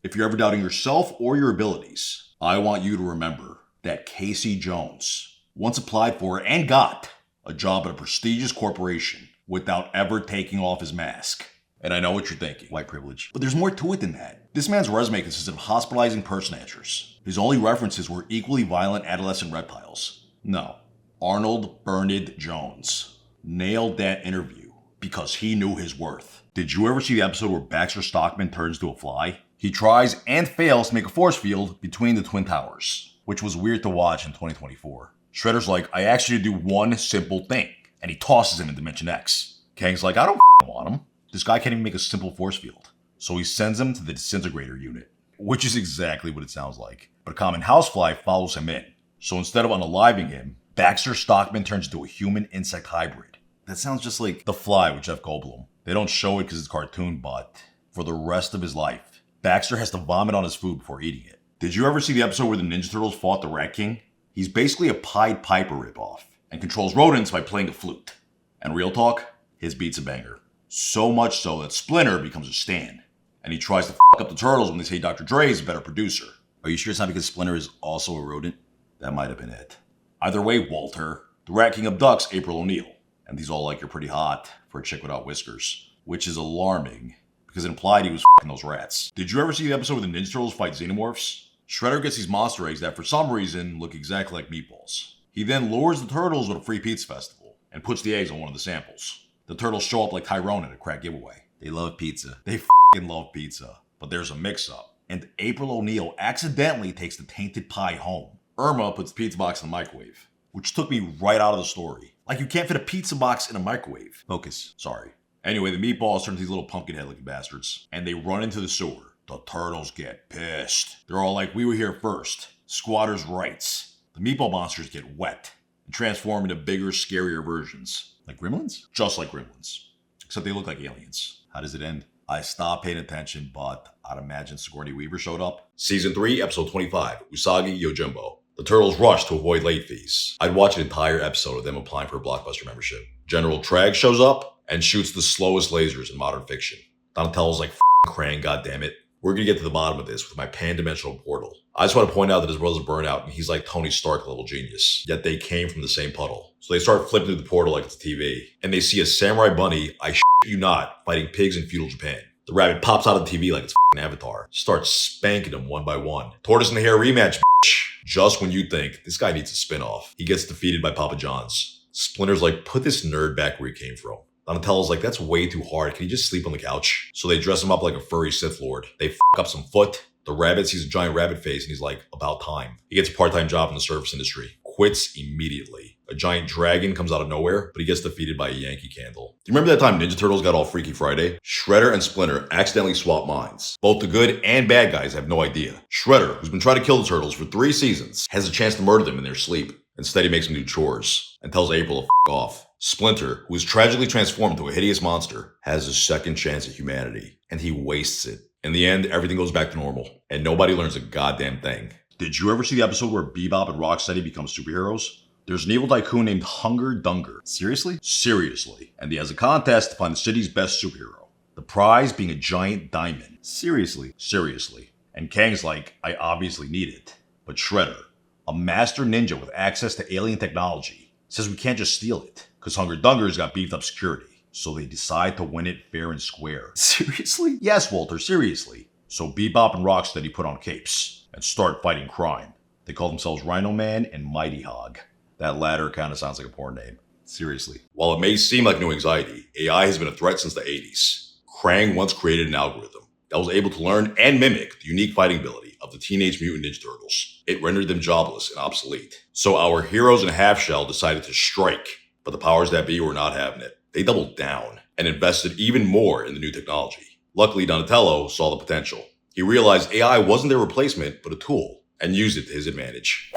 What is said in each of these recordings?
If you're ever doubting yourself or your abilities, I want you to remember that Casey Jones once applied for and got a job at a prestigious corporation without ever taking off his mask. And I know what you're thinking, white privilege. But there's more to it than that. This man's resume consisted of hospitalizing personagers. His only references were equally violent adolescent reptiles. No, Arnold Bernard Jones nailed that interview because he knew his worth. Did you ever see the episode where Baxter Stockman turns into a fly? He tries and fails to make a force field between the Twin Towers, which was weird to watch in 2024. Shredder's like, I asked you to do one simple thing, and he tosses him in Dimension X. Kang's like, I don't want him. This guy can't even make a simple force field. So he sends him to the disintegrator unit, which is exactly what it sounds like. But a common housefly follows him in. So instead of unaliving him, Baxter Stockman turns into a human-insect hybrid. That sounds just like The Fly with Jeff Goldblum. They don't show it because it's a cartoon, but for the rest of his life, Baxter has to vomit on his food before eating it. Did you ever see the episode where the Ninja Turtles fought the Rat King? He's basically a Pied Piper ripoff and controls rodents by playing a flute. And real talk, his beat's a banger. So much so that Splinter becomes a stan. And he tries to fuck up the Turtles when they say Dr. Dre is a better producer. Are you sure it's not because Splinter is also a rodent? That might have been it. Either way, Walter, the Rat King abducts April O'Neil. And he's all like, you're pretty hot for a chick without whiskers. Which is alarming, because it implied he was fucking those rats. Did you ever see the episode where the Ninja Turtles fight Xenomorphs? Shredder gets these monster eggs that for some reason look exactly like meatballs. He then lures the Turtles with a free pizza festival and puts the eggs on one of the samples. The Turtles show up like Tyrone at a crack giveaway. They love pizza. They fucking love pizza. But there's a mix-up, and April O'Neil accidentally takes the tainted pie home. Irma puts the pizza box in the microwave, which took me right out of the story. Like you can't fit a pizza box in a microwave. Focus. Sorry. Anyway, the meatballs turn into these little pumpkin head looking bastards, and they run into the sewer. The Turtles get pissed. They're all like, we were here first. Squatters' rights. The meatball monsters get wet and transform into bigger, scarier versions. Like gremlins? Just like gremlins. Except they look like aliens. How does it end? I stopped paying attention, but I'd imagine Sigourney Weaver showed up. Season 3, Episode 25, Usagi Yojimbo. The Turtles rush to avoid late fees. I'd watch an entire episode of them applying for a Blockbuster membership. General Trag shows up and shoots the slowest lasers in modern fiction. Donatello's like, Krang, goddammit. We're gonna get to the bottom of this with my pan-dimensional portal. I just want to point out that his brother's burnout and he's like Tony Stark level genius. Yet they came from the same puddle. So they start flipping through the portal like it's a TV. And they see a samurai bunny, I shit you not, fighting pigs in feudal Japan. The rabbit pops out of the TV like it's Avatar. Starts spanking them one by one. Tortoise in the hair rematch, bitch. Just when you think this guy needs a spin-off, he gets defeated by Papa John's. Splinter's like, put this nerd back where he came from. Donatello's like, that's way too hard. Can he just sleep on the couch? So they dress him up like a furry Sith Lord. They f up some foot. The rabbit sees a giant rabbit face and he's like, about time. He gets a part-time job in the service industry. Quits immediately. A giant dragon comes out of nowhere, but he gets defeated by a Yankee Candle. Do you remember that time Ninja Turtles got all Freaky Friday? Shredder and Splinter accidentally swap minds. Both the good and bad guys have no idea. Shredder, who's been trying to kill the Turtles for 3 seasons, has a chance to murder them in their sleep. Instead, he makes them do chores and tells April to f off. Splinter, who is tragically transformed into a hideous monster, has a second chance at humanity, and he wastes it. In the end, everything goes back to normal, and nobody learns a goddamn thing. Did you ever see the episode where Bebop and Rocksteady become superheroes? There's an evil tycoon named Hunger Dunger. Seriously? Seriously. And he has a contest to find the city's best superhero. The prize being a giant diamond. Seriously? Seriously. And Kang's like, I obviously need it. But Shredder, a master ninja with access to alien technology, says we can't just steal it, because Hunger Dunger's got beefed up security. So they decide to win it fair and square. Seriously? Yes, Walter, seriously. So Bebop and Rocksteady put on capes and start fighting crime. They call themselves Rhino-Man and Mighty Hog. That latter kind of sounds like a porn name. Seriously. While it may seem like new anxiety, AI has been a threat since the 80s. Krang once created an algorithm that was able to learn and mimic the unique fighting ability of the Teenage Mutant Ninja Turtles. It rendered them jobless and obsolete. So our heroes in Half Shell decided to strike, but the powers that be were not having it. They doubled down and invested even more in the new technology. Luckily, Donatello saw the potential. He realized AI wasn't their replacement, but a tool, and used it to his advantage.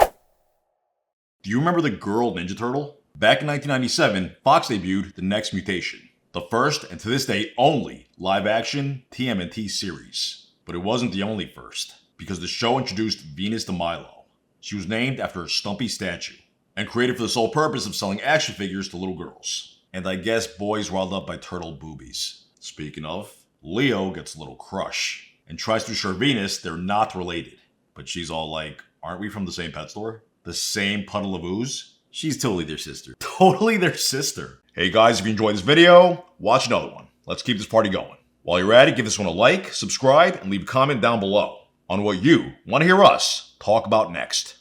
Do you remember the girl Ninja Turtle? Back in 1997, Fox debuted The Next Mutation, the first and to this day only live-action TMNT series. But it wasn't the only first, because the show introduced Venus de Milo. She was named after a stumpy statue, and created for the sole purpose of selling action figures to little girls. And I guess boys riled up by turtle boobies. Speaking of, Leo gets a little crush. and tries to assure Venus they're not related. But she's all like, aren't we from the same pet store? The same puddle of ooze? She's totally their sister. Totally their sister. Hey guys, if you enjoyed this video, watch another one. Let's keep this party going. While you're at it, give this one a like, subscribe, and leave a comment down below on what you want to hear us talk about next.